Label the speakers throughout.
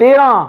Speaker 1: 13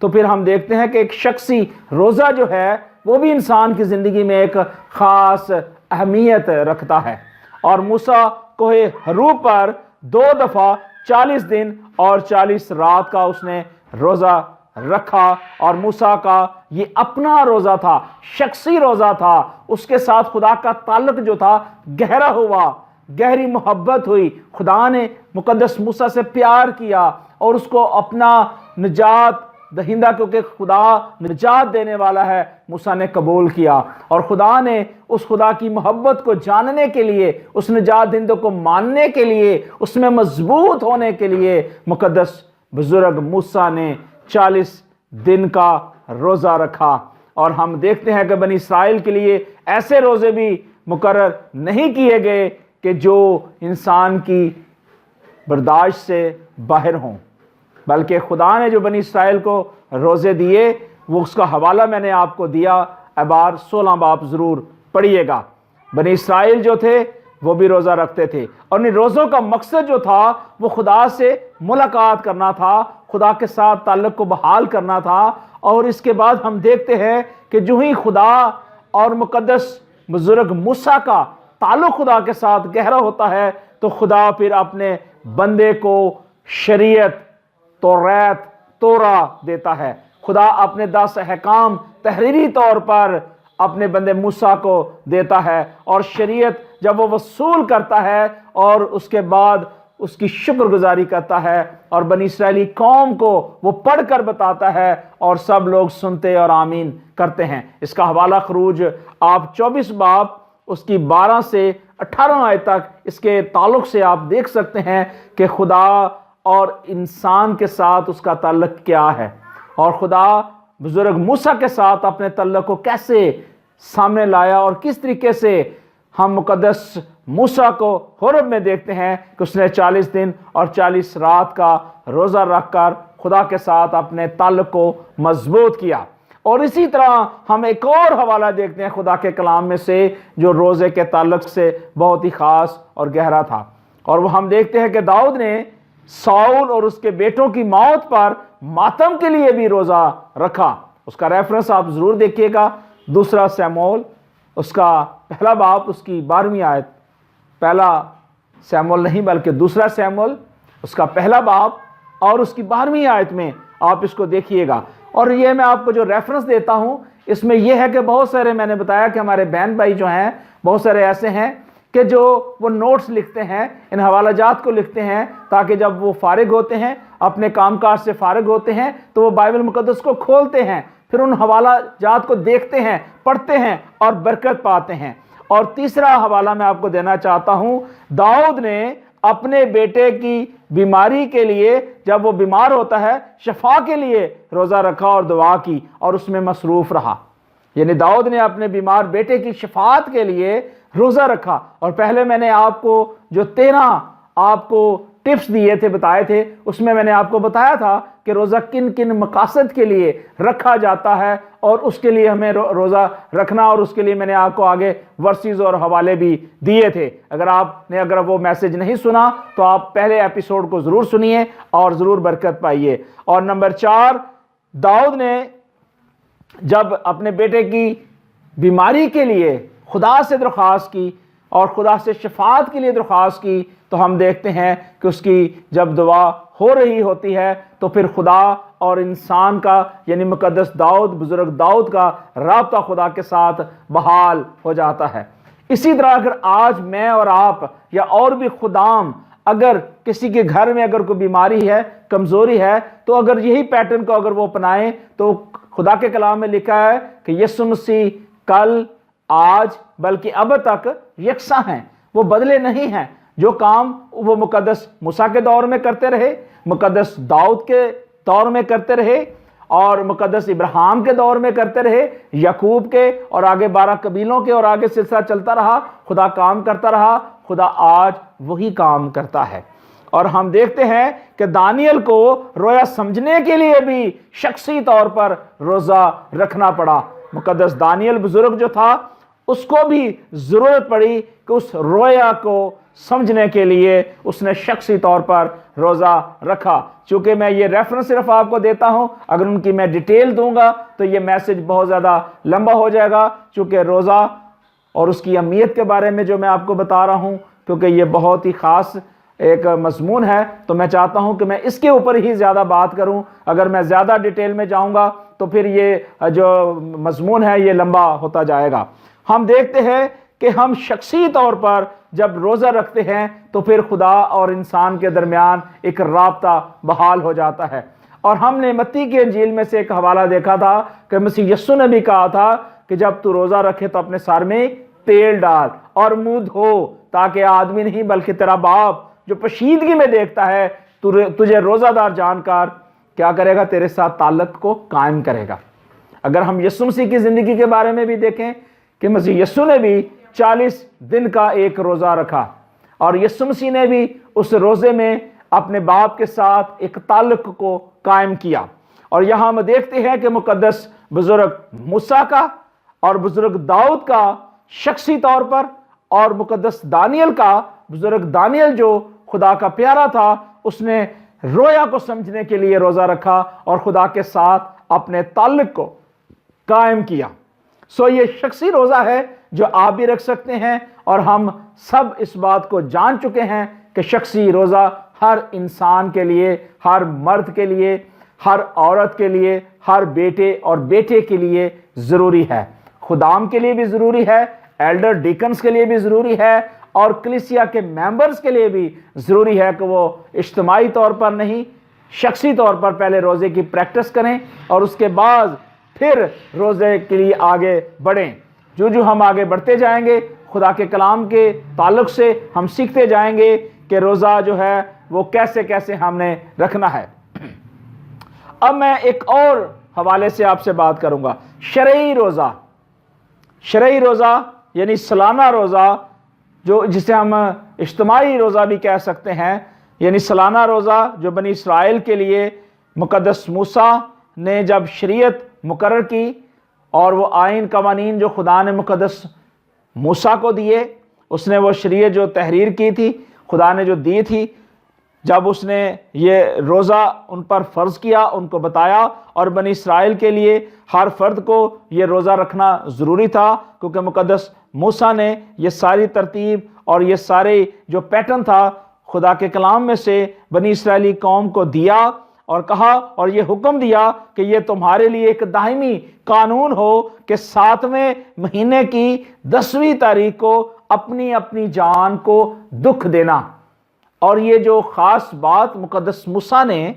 Speaker 1: تو پھر ہم دیکھتے ہیں کہ ایک شخصی روزہ جو ہے وہ بھی انسان کی زندگی میں ایک خاص اہمیت رکھتا ہے۔ اور موسیٰ کوہ حرو پر 2 دفعہ 40 دن اور 40 رات کا اس نے روزہ رکھا، اور موسیٰ کا یہ اپنا روزہ تھا، شخصی روزہ تھا۔ اس کے ساتھ خدا کا تعلق جو تھا گہرا ہوا، گہری محبت ہوئی۔ خدا نے مقدس موسیٰ سے پیار کیا اور اس کو اپنا نجات دہندہ، کیونکہ خدا نجات دینے والا ہے، موسیٰ نے قبول کیا۔ اور خدا نے اس خدا کی محبت کو جاننے کے لیے، اس نجات دہندہ کو ماننے کے لیے، اس میں مضبوط ہونے کے لیے مقدس بزرگ موسیٰ نے 40 دن کا روزہ رکھا۔ اور ہم دیکھتے ہیں کہ بنی اسرائیل کے لیے ایسے روزے بھی مقرر نہیں کیے گئے کہ جو انسان کی برداشت سے باہر ہوں، بلکہ خدا نے جو بنی اسرائیل کو روزے دیے وہ اس کا حوالہ میں نے آپ کو دیا، اعبار 16 باب ضرور پڑھیے گا۔ بنی اسرائیل جو تھے وہ بھی روزہ رکھتے تھے، اور ان روزوں کا مقصد جو تھا وہ خدا سے ملاقات کرنا تھا، خدا کے ساتھ تعلق کو بحال کرنا تھا۔ اور اس کے بعد ہم دیکھتے ہیں کہ جو ہی خدا اور مقدس بزرگ موسیٰ کا تعلق خدا کے ساتھ گہرا ہوتا ہے تو خدا پھر اپنے بندے کو شریعت، توریت، تورا دیتا ہے۔ خدا اپنے 10 احکام تحریری طور پر اپنے بندے موسیٰ کو دیتا ہے، اور شریعت جب وہ وصول کرتا ہے اور اس کے بعد اس کی شکر گزاری کرتا ہے اور بنی اسرائیلی قوم کو وہ پڑھ کر بتاتا ہے، اور سب لوگ سنتے اور آمین کرتے ہیں۔ اس کا حوالہ خروج آپ 24 باب اس کی 12 سے 18 آیت تک اس کے تعلق سے آپ دیکھ سکتے ہیں کہ خدا اور انسان کے ساتھ اس کا تعلق کیا ہے، اور خدا بزرگ موسیٰ کے ساتھ اپنے تعلق کو کیسے سامنے لایا، اور کس طریقے سے ہم مقدس موسیٰ کو حرب میں دیکھتے ہیں کہ اس نے 40 دن اور 40 رات کا روزہ رکھ کر خدا کے ساتھ اپنے تعلق کو مضبوط کیا۔ اور اسی طرح ہم ایک اور حوالہ دیکھتے ہیں خدا کے کلام میں سے جو روزے کے تعلق سے بہت ہی خاص اور گہرا تھا، اور وہ ہم دیکھتے ہیں کہ داؤد نے ساؤل اور اس کے بیٹوں کی موت پر ماتم کے لیے بھی روزہ رکھا۔ اس کا ریفرنس آپ ضرور دیکھیے گا، 2 سیموئیل اس کا پہلا باب اس کی 12ویں آیت، پہلا سیموئیل نہیں بلکہ 2 سیموئیل اس کا پہلا باب اور اس کی 12ویں آیت میں آپ اس کو دیکھیے گا۔ اور یہ میں آپ کو جو ریفرنس دیتا ہوں اس میں یہ ہے کہ بہت سارے، میں نے بتایا کہ ہمارے بہن بھائی جو ہیں بہت سارے ایسے ہیں کہ جو وہ نوٹس لکھتے ہیں، ان حوالہ جات کو لکھتے ہیں تاکہ جب وہ فارغ ہوتے ہیں، اپنے کام کاج سے فارغ ہوتے ہیں، تو وہ بائبل مقدس کو کھولتے ہیں، پھر ان حوالہ جات کو دیکھتے ہیں، پڑھتے ہیں اور برکت پاتے ہیں۔ اور تیسرا حوالہ میں آپ کو دینا چاہتا ہوں، داؤد نے اپنے بیٹے کی بیماری کے لیے، جب وہ بیمار ہوتا ہے، شفا کے لیے روزہ رکھا اور دعا کی اور اس میں مصروف رہا۔ یعنی داؤد نے اپنے بیمار بیٹے کی شفاعت کے لیے روزہ رکھا۔ اور پہلے میں نے آپ کو جو 13 آپ کو ٹپس دیے تھے، بتائے تھے، اس میں نے آپ کو بتایا تھا کہ روزہ کن کن مقاصد کے لیے رکھا جاتا ہے، اور اس کے لیے ہمیں روزہ رکھنا، اور اس کے لیے میں نے آپ کو آگے ورسز اور حوالے بھی دیے تھے۔ اگر وہ میسج نہیں سنا تو آپ پہلے ایپیسوڈ کو ضرور سنیے اور ضرور برکت پائیے۔ اور نمبر 4، داؤد نے جب اپنے بیٹے کی بیماری کے لیے خدا سے درخواست کی اور خدا سے شفاعت کے لیے درخواست کی، تو ہم دیکھتے ہیں کہ اس کی جب دعا ہو رہی ہوتی ہے تو پھر خدا اور انسان کا، یعنی مقدس داؤد، بزرگ داؤد کا رابطہ خدا کے ساتھ بحال ہو جاتا ہے۔ اسی طرح اگر آج میں اور آپ یا اور بھی خدام، اگر کسی کے گھر میں اگر کوئی بیماری ہے، کمزوری ہے، تو اگر یہی پیٹرن کو اگر وہ اپنائیں تو خدا کے کلام میں لکھا ہے کہ یسوع مسیح کل، آج، بلکہ اب تک یکساں ہیں، وہ بدلے نہیں ہیں۔ جو کام وہ مقدس موسیٰ کے دور میں کرتے رہے، مقدس داؤد کے دور میں کرتے رہے، اور مقدس ابراہیم کے دور میں کرتے رہے، یعقوب کے، اور آگے 12 قبیلوں کے، اور آگے سلسلہ چلتا رہا، خدا کام کرتا رہا، خدا آج وہی کام کرتا ہے۔ اور ہم دیکھتے ہیں کہ دانیل کو رویا سمجھنے کے لیے بھی شخصی طور پر روزہ رکھنا پڑا۔ مقدس دانیل بزرگ جو تھا، اس کو بھی ضرورت پڑی کہ اس رویا کو سمجھنے کے لیے اس نے شخصی طور پر روزہ رکھا۔ چونکہ میں یہ ریفرنس صرف آپ کو دیتا ہوں، اگر ان کی میں ڈیٹیل دوں گا تو یہ میسج بہت زیادہ لمبا ہو جائے گا، چونکہ روزہ اور اس کی اہمیت کے بارے میں جو میں آپ کو بتا رہا ہوں، کیونکہ یہ بہت ہی خاص ایک مضمون ہے، تو میں چاہتا ہوں کہ میں اس کے اوپر ہی زیادہ بات کروں۔ اگر میں زیادہ ڈیٹیل میں جاؤں گا تو پھر یہ جو مضمون ہے یہ لمبا ہوتا جائے گا۔ ہم دیکھتے ہیں کہ ہم شخصی طور پر جب روزہ رکھتے ہیں تو پھر خدا اور انسان کے درمیان ایک رابطہ بحال ہو جاتا ہے۔ اور ہم نے متی کی انجیل میں سے ایک حوالہ دیکھا تھا کہ مسیح یسوع نے بھی کہا تھا کہ جب تو روزہ رکھے تو اپنے سر میں تیل ڈال اور منہ دھو، تاکہ آدمی نہیں بلکہ تیرا باپ جو پشیدگی میں دیکھتا ہے تجھے روزہ دار جان کر کیا کرے گا، تیرے ساتھ تعلق کو قائم کرے گا۔ اگر ہم یسوع مسیح کی زندگی کے بارے میں بھی دیکھیں کہ مسیح یسوع نے بھی 40 دن کا ایک روزہ رکھا، اور یسوع مسیح نے بھی اس روزے میں اپنے باپ کے ساتھ ایک تعلق کو قائم کیا۔ اور یہاں ہم دیکھتے ہیں کہ مقدس بزرگ موسیٰ کا اور بزرگ داؤد کا شخصی طور پر، اور مقدس دانیل کا بزرگ دانیل جو خدا کا پیارا تھا، اس نے رویا کو سمجھنے کے لیے روزہ رکھا اور خدا کے ساتھ اپنے تعلق کو قائم کیا۔ یہ شخصی روزہ ہے جو آپ بھی رکھ سکتے ہیں، اور ہم سب اس بات کو جان چکے ہیں کہ شخصی روزہ ہر انسان کے لیے، ہر مرد کے لیے، ہر عورت کے لیے، ہر بیٹے اور بیٹے کے لیے ضروری ہے۔ خدام کے لیے بھی ضروری ہے، ایلڈر ڈیکنز کے لیے بھی ضروری ہے، اور کلیسیا کے ممبرز کے لیے بھی ضروری ہے کہ وہ اجتماعی طور پر نہیں، شخصی طور پر پہلے روزے کی پریکٹس کریں اور اس کے بعد پھر روزے کے لیے آگے بڑھیں۔ جو ہم آگے بڑھتے جائیں گے خدا کے کلام کے تعلق سے ہم سیکھتے جائیں گے کہ روزہ جو ہے وہ کیسے کیسے ہم نے رکھنا ہے۔ اب میں ایک اور حوالے سے آپ سے بات کروں گا، شرعی روزہ۔ شرعی روزہ یعنی سالانہ روزہ، جسے ہم اجتماعی روزہ بھی کہہ سکتے ہیں، یعنی سالانہ روزہ جو بنی اسرائیل کے لیے مقدس موسیٰ نے جب شریعت مقرر کی، اور وہ آئین قوانین جو خدا نے مقدس موسیٰ کو دیے، اس نے وہ شریعت جو تحریر کی تھی، خدا نے جو دی تھی، جب اس نے یہ روزہ ان پر فرض کیا، ان کو بتایا، اور بنی اسرائیل کے لیے ہر فرد کو یہ روزہ رکھنا ضروری تھا، کیونکہ مقدس موسیٰ نے یہ ساری ترتیب اور یہ سارے جو پیٹرن تھا خدا کے کلام میں سے بنی اسرائیلی قوم کو دیا، اور کہا اور یہ حکم دیا کہ یہ تمہارے لیے ایک دائمی قانون ہو کہ 7ویں مہینے کی 10ویں تاریخ کو اپنی اپنی جان کو دکھ دینا۔ اور یہ جو خاص بات مقدس موسیٰ نے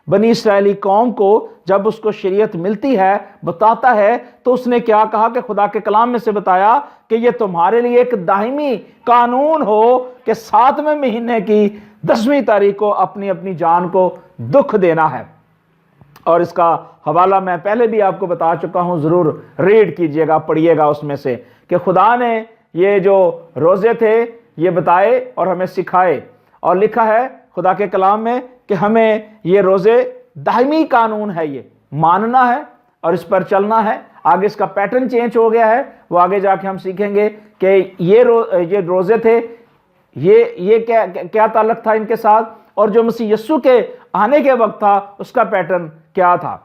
Speaker 1: بنی اسرائیلی قوم کو جب اس کو شریعت ملتی ہے بتاتا ہے، تو اس نے کیا کہا کہ خدا کے کلام میں سے بتایا کہ یہ تمہارے لیے ایک دائمی قانون ہو کہ 7ویں مہینے کی 10ویں تاریخ کو اپنی اپنی جان کو دکھ دینا ہے۔ اور اس کا حوالہ میں پہلے بھی آپ کو بتا چکا ہوں، ضرور ریڈ کیجئے گا، پڑھیے گا اس میں سے، کہ خدا نے یہ جو روزے تھے یہ بتائے اور ہمیں سکھائے، اور لکھا ہے خدا کے کلام میں کہ ہمیں یہ روزے دائمی قانون ہے، یہ ماننا ہے اور اس پر چلنا ہے۔ آگے اس کا پیٹرن چینج ہو گیا ہے، وہ آگے جا کے ہم سیکھیں گے کہ یہ روزے تھے، یہ کیا تعلق تھا ان کے ساتھ، اور جو مسیح یسوع کے آنے کے وقت تھا اس کا پیٹرن کیا تھا۔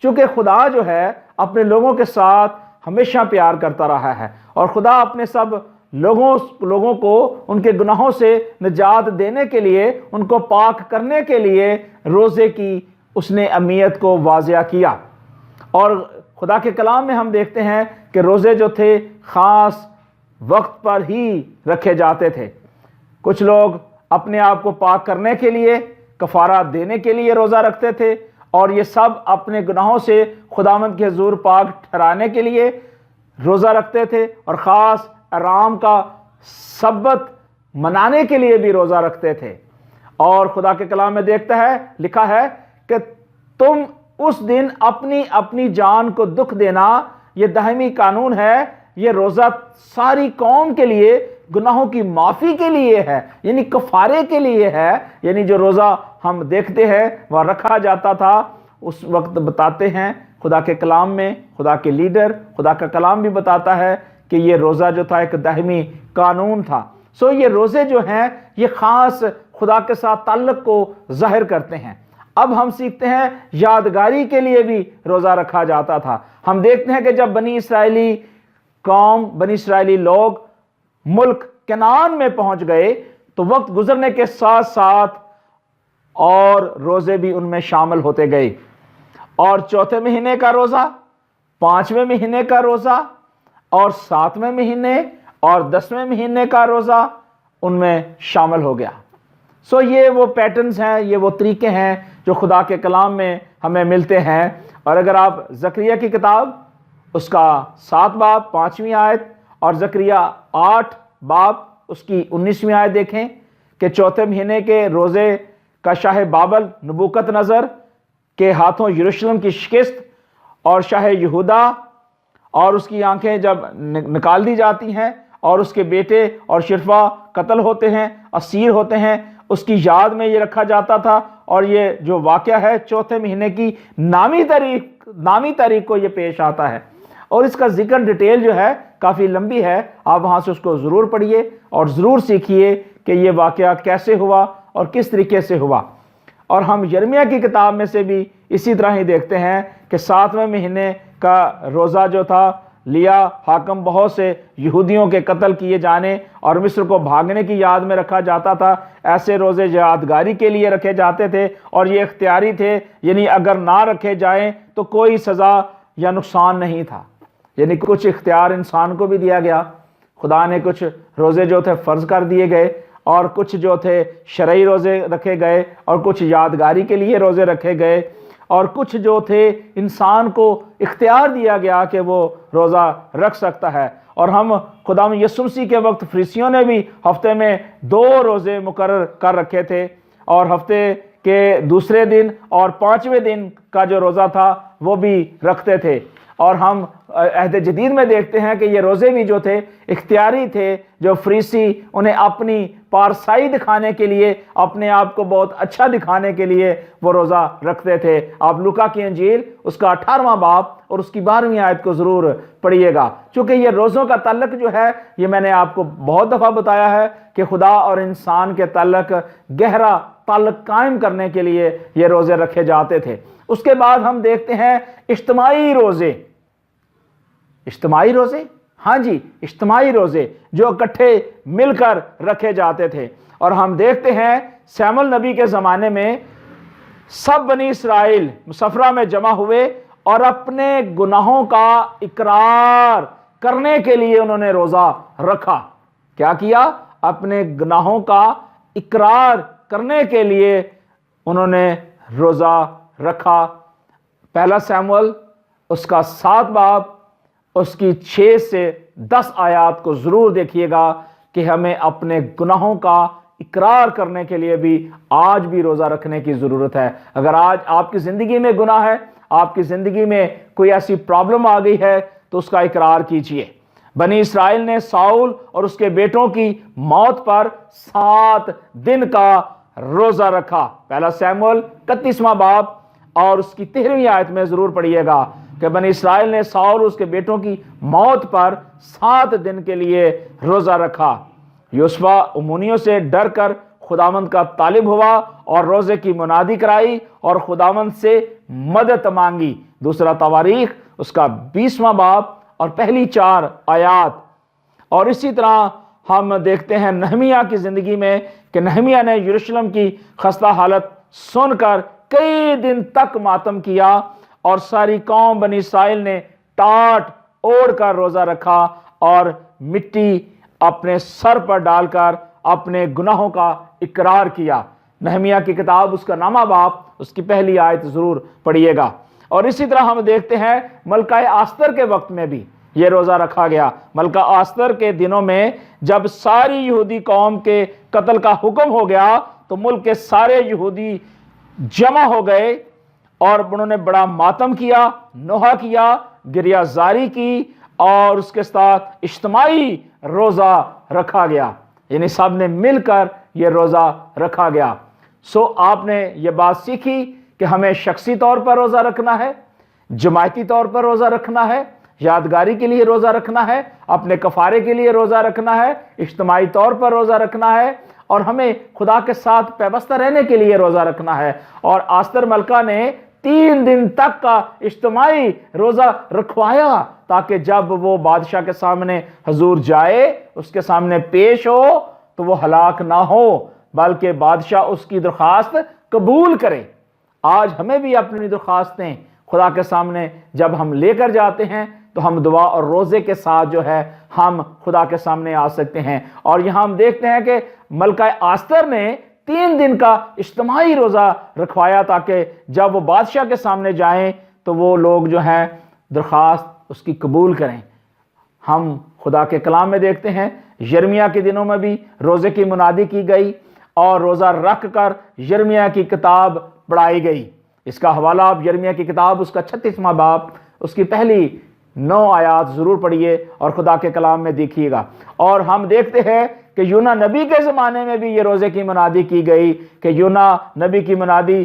Speaker 1: چونکہ خدا جو ہے اپنے لوگوں کے ساتھ ہمیشہ پیار کرتا رہا ہے، اور خدا اپنے سب لوگوں کو ان کے گناہوں سے نجات دینے کے لیے، ان کو پاک کرنے کے لیے روزے کی اس نے اہمیت کو واضح کیا۔ اور خدا کے کلام میں ہم دیکھتے ہیں کہ روزے جو تھے خاص وقت پر ہی رکھے جاتے تھے۔ کچھ لوگ اپنے آپ کو پاک کرنے کے لیے، کفارہ دینے کے لیے روزہ رکھتے تھے، اور یہ سب اپنے گناہوں سے خداوند کے حضور پاک ٹھہرانے کے لیے روزہ رکھتے تھے، اور خاص آرام کا سبت منانے کے لیے بھی روزہ رکھتے تھے۔ اور خدا کے کلام میں دیکھتا ہے، لکھا ہے کہ تم اس دن اپنی اپنی جان کو دکھ دینا، یہ دائمی قانون ہے۔ یہ روزہ ساری قوم کے لیے گناہوں کی معافی کے لیے ہے، یعنی کفارے کے لیے ہے۔ یعنی جو روزہ ہم دیکھتے ہیں وہ رکھا جاتا تھا، اس وقت بتاتے ہیں خدا کے کلام میں، خدا کے لیڈر، خدا کا کلام بھی بتاتا ہے کہ یہ روزہ جو تھا ایک دائمی قانون تھا۔ سو یہ روزے جو ہیں یہ خاص خدا کے ساتھ تعلق کو ظاہر کرتے ہیں۔ اب ہم سیکھتے ہیں یادگاری کے لیے بھی روزہ رکھا جاتا تھا۔ ہم دیکھتے ہیں کہ جب بنی اسرائیلی قوم، بنی اسرائیلی لوگ ملک کنعان میں پہنچ گئے تو وقت گزرنے کے ساتھ ساتھ اور روزے بھی ان میں شامل ہوتے گئے، اور چوتھے مہینے کا روزہ، پانچویں مہینے کا روزہ، اور ساتویں مہینے اور 10ویں مہینے کا روزہ ان میں شامل ہو گیا۔ سو یہ وہ پیٹرنز ہیں، یہ وہ طریقے ہیں جو خدا کے کلام میں ہمیں ملتے ہیں۔ اور اگر آپ زکریا کی کتاب اس کا 7 باب 5ویں آیت اور زکریا 8 باب اس کی 19ویں آیت دیکھیں کہ چوتھے مہینے کے روزے کا شاہ بابل نبوکت نظر کے ہاتھوں یروشلم کی شکست اور شاہ یہودا اور اس کی آنکھیں جب نکال دی جاتی ہیں اور اس کے بیٹے اور شرفا قتل ہوتے ہیں، اسیر ہوتے ہیں، اس کی یاد میں یہ رکھا جاتا تھا۔ اور یہ جو واقعہ ہے چوتھے مہینے کی نامی تاریخ کو یہ پیش آتا ہے، اور اس کا ذکر ڈیٹیل جو ہے کافی لمبی ہے، آپ وہاں سے اس کو ضرور پڑھیے اور ضرور سیکھیے کہ یہ واقعہ کیسے ہوا اور کس طریقے سے ہوا۔ اور ہم یرمیہ کی کتاب میں سے بھی اسی طرح ہی دیکھتے ہیں کہ 7ویں مہینے کا روزہ جو تھا لیا حاکم بہت سے یہودیوں کے قتل کیے جانے اور مصر کو بھاگنے کی یاد میں رکھا جاتا تھا۔ ایسے روزے یادگاری کے لیے رکھے جاتے تھے اور یہ اختیاری تھے، یعنی اگر نہ رکھے جائیں تو کوئی سزا یا نقصان نہیں تھا، یعنی کچھ اختیار انسان کو بھی دیا گیا۔ خدا نے کچھ روزے جو تھے فرض کر دیے گئے، اور کچھ جو تھے شرعی روزے رکھے گئے، اور کچھ یادگاری کے لیے روزے رکھے گئے، اور کچھ جو تھے انسان کو اختیار دیا گیا کہ وہ روزہ رکھ سکتا ہے۔ اور ہم خدا یسوع مسیح کے وقت فریسیوں نے بھی ہفتے میں 2 روزے مقرر کر رکھے تھے، اور ہفتے کے دوسرے دن اور 5ویں دن کا جو روزہ تھا وہ بھی رکھتے تھے۔ اور ہم عہد جدید میں دیکھتے ہیں کہ یہ روزے بھی جو تھے اختیاری تھے، جو فریسی انہیں اپنی پارسائی دکھانے کے لیے، اپنے آپ کو بہت اچھا دکھانے کے لیے وہ روزہ رکھتے تھے۔ آپ لوکا کی انجیل اس کا 18واں باب اور اس کی 12ویں آیت کو ضرور پڑھیے گا، چونکہ یہ روزوں کا تعلق جو ہے یہ میں نے آپ کو بہت دفعہ بتایا ہے کہ خدا اور انسان کے تعلق گہرا تعلق قائم کرنے کے لیے یہ روزے رکھے جاتے تھے۔ اس کے بعد ہم دیکھتے ہیں اجتماعی روزے۔ اجتماعی روزے، ہاں جی، اجتماعی روزے جو اکٹھے مل کر رکھے جاتے تھے۔ اور ہم دیکھتے ہیں سیموئیل نبی کے زمانے میں سب بنی اسرائیل مسافرہ میں جمع ہوئے اور اپنے گناہوں کا اقرار کرنے کے لیے انہوں نے روزہ رکھا۔ کیا کیا؟ اپنے گناہوں کا اقرار کرنے کے لیے انہوں نے روزہ رکھا۔ پہلا سیموئیل اس کا 7 باب اس کی 6 سے 10 آیات کو ضرور دیکھیے گا کہ ہمیں اپنے گناہوں کا اقرار کرنے کے لیے بھی آج بھی روزہ رکھنے کی ضرورت ہے۔ اگر آج آپ کی زندگی میں گناہ ہے، آپ کی زندگی میں کوئی ایسی پرابلم آ گئی ہے تو اس کا اقرار کیجئے۔ بنی اسرائیل نے ساؤل اور اس کے بیٹوں کی موت پر 7 دن کا روزہ رکھا۔ پہلا سیموئیل 31واں باب اور اس کی 13ویں آیت میں ضرور پڑھیے گا کہ بنی اسرائیل نے ساؤل اور اس کے بیٹوں کی موت پر 7 دن کے لیے روزہ رکھا۔ یوشوا امونیوں سے ڈر کر خداوند کا طالب ہوا اور روزے کی منادی کرائی اور خداوند سے مدد مانگی۔ دوسرا تواریخ اس کا 20واں باب اور پہلی 4 آیات۔ اور اسی طرح ہم دیکھتے ہیں نہمیہ کی زندگی میں کہ نہمیہ نے یروشلم کی خستہ حالت سن کر کئی دن تک ماتم کیا، اور ساری قوم بنی اسرائیل نے ٹاٹ اوڑھ کر روزہ رکھا اور مٹی اپنے سر پر ڈال کر اپنے گناہوں کا اقرار کیا۔ نہمیہ کی کتاب اس کا 9واں باب اس کی پہلی آیت ضرور پڑھیے گا۔ اور اسی طرح ہم دیکھتے ہیں ملکہ آستر کے وقت میں بھی یہ روزہ رکھا گیا۔ ملکہ آستر کے دنوں میں جب ساری یہودی قوم کے قتل کا حکم ہو گیا تو ملک کے سارے یہودی جمع ہو گئے اور انہوں نے بڑا ماتم کیا، نوحہ کیا، گریہ زاری کی، اور اس کے ساتھ اجتماعی روزہ رکھا گیا، یعنی سب نے مل کر یہ روزہ رکھا گیا۔ سو آپ نے یہ بات سیکھی کہ ہمیں شخصی طور پر روزہ رکھنا ہے، جماعتی طور پر روزہ رکھنا ہے، یادگاری کے لیے روزہ رکھنا ہے، اپنے کفارے کے لیے روزہ رکھنا ہے، اجتماعی طور پر روزہ رکھنا ہے، اور ہمیں خدا کے ساتھ پیوستہ رہنے کے لیے روزہ رکھنا ہے۔ اور آستر ملکہ نے 3 دن تک کا اجتماعی روزہ رکھوایا تاکہ جب وہ بادشاہ کے سامنے حضور جائے، اس کے سامنے پیش ہو تو وہ ہلاک نہ ہو بلکہ بادشاہ اس کی درخواست قبول کرے۔ آج ہمیں بھی اپنی درخواستیں خدا کے سامنے جب ہم لے کر جاتے ہیں تو ہم دعا اور روزے کے ساتھ جو ہے ہم خدا کے سامنے آ سکتے ہیں۔ اور یہاں ہم دیکھتے ہیں کہ ملکہ آستر نے 3 دن کا اجتماعی روزہ رکھوایا تاکہ جب وہ بادشاہ کے سامنے جائیں تو وہ لوگ جو ہیں درخواست اس کی قبول کریں۔ ہم خدا کے کلام میں دیکھتے ہیں یرمیہ کے دنوں میں بھی روزے کی منادی کی گئی اور روزہ رکھ کر یرمیہ کی کتاب پڑھائی گئی۔ اس کا حوالہ آپ یرمیہ کی کتاب اس کا 36واں باب اس کی پہلی 9 آیات ضرور پڑھیے اور خدا کے کلام میں دیکھیے گا۔ اور ہم دیکھتے ہیں کہ یونا نبی کے زمانے میں بھی یہ روزے کی منادی کی گئی کہ یونا نبی کی منادی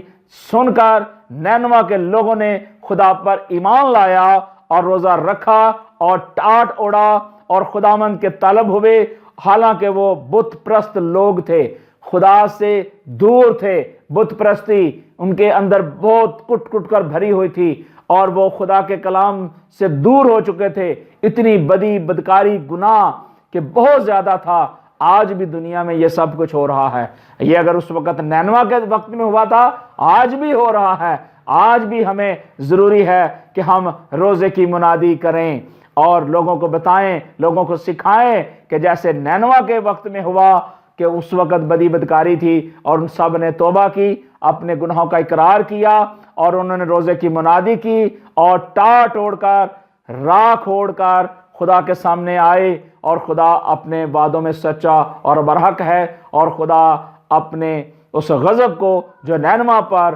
Speaker 1: سن کر نینوا کے لوگوں نے خدا پر ایمان لایا اور روزہ رکھا اور ٹاٹ اوڑا اور خداوند کے طلب ہوئے، حالانکہ وہ بت پرست لوگ تھے، خدا سے دور تھے، بت پرستی ان کے اندر بہت کٹ کٹ کر بھری ہوئی تھی اور وہ خدا کے کلام سے دور ہو چکے تھے۔ اتنی بدی بدکاری گناہ کہ بہت زیادہ تھا۔ آج بھی دنیا میں یہ سب کچھ ہو رہا ہے۔ یہ اگر اس وقت نینوا کے وقت میں ہوا تھا، آج بھی ہو رہا ہے۔ آج بھی ہمیں ضروری ہے کہ ہم روزے کی منادی کریں اور لوگوں کو بتائیں، لوگوں کو سکھائیں کہ جیسے نینوا کے وقت میں ہوا کہ اس وقت بدی بدکاری تھی اور ان سب نے توبہ کی، اپنے گناہوں کا اقرار کیا اور انہوں نے روزے کی منادی کی اور ٹاٹ اوڑ کر راکھ اوڑ کر خدا کے سامنے آئے، اور خدا اپنے وعدوں میں سچا اور برحق ہے، اور خدا اپنے اس غضب کو جو نینوا پر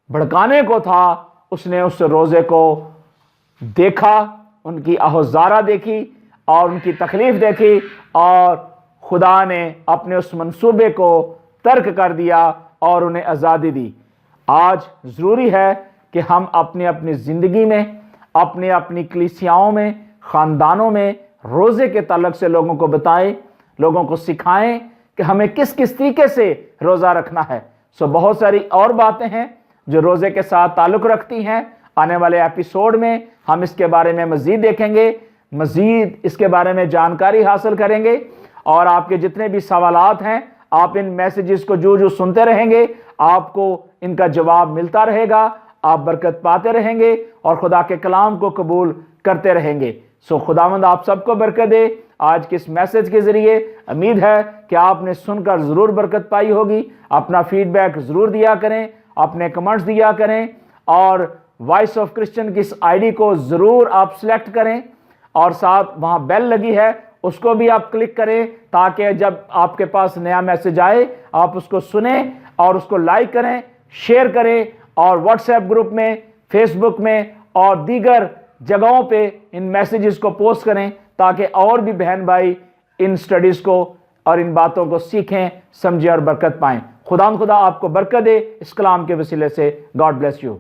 Speaker 1: بھڑکانے کو تھا اس نے اس روزے کو دیکھا، ان کی آہوزارہ دیکھی اور ان کی تکلیف دیکھی، اور خدا نے اپنے اس منصوبے کو ترک کر دیا اور انہیں آزادی دی۔ آج ضروری ہے کہ ہم اپنی اپنی زندگی میں، اپنی اپنی کلیسیاؤں میں، خاندانوں میں روزے کے تعلق سے لوگوں کو بتائیں، لوگوں کو سکھائیں کہ ہمیں کس کس طریقے سے روزہ رکھنا ہے۔ بہت ساری اور باتیں ہیں جو روزے کے ساتھ تعلق رکھتی ہیں۔ آنے والے ایپیسوڈ میں ہم اس کے بارے میں مزید دیکھیں گے، مزید اس کے بارے میں جانکاری حاصل کریں گے، اور آپ کے جتنے بھی سوالات ہیں آپ ان میسیجز کو جو سنتے رہیں گے، آپ کو ان کا جواب ملتا رہے گا، آپ برکت پاتے رہیں گے اور خدا کے کلام کو قبول کرتے رہیں گے۔ خداوند آپ سب کو برکت دے۔ آج کے اس میسیج کے ذریعے امید ہے کہ آپ نے سن کر ضرور برکت پائی ہوگی۔ اپنا فیڈ بیک ضرور دیا کریں، اپنے کمنٹس دیا کریں، اور وائس آف کرسچن کی اس آئی ڈی کو ضرور آپ سلیکٹ کریں، اور ساتھ وہاں بیل لگی ہے اس کو بھی آپ کلک کریں تاکہ جب آپ کے پاس نیا میسیج آئے آپ اس کو سنیں اور اس کو لائک کریں، شیئر کریں، اور واٹس ایپ گروپ میں، فیس بک میں اور دیگر جگہوں پہ ان میسیجز کو پوسٹ کریں تاکہ اور بھی بہن بھائی ان سٹڈیز کو اور ان باتوں کو سیکھیں، سمجھیں اور برکت پائیں۔ خدا آپ کو برکت دے اس کلام کے وسیلے سے۔ God bless you.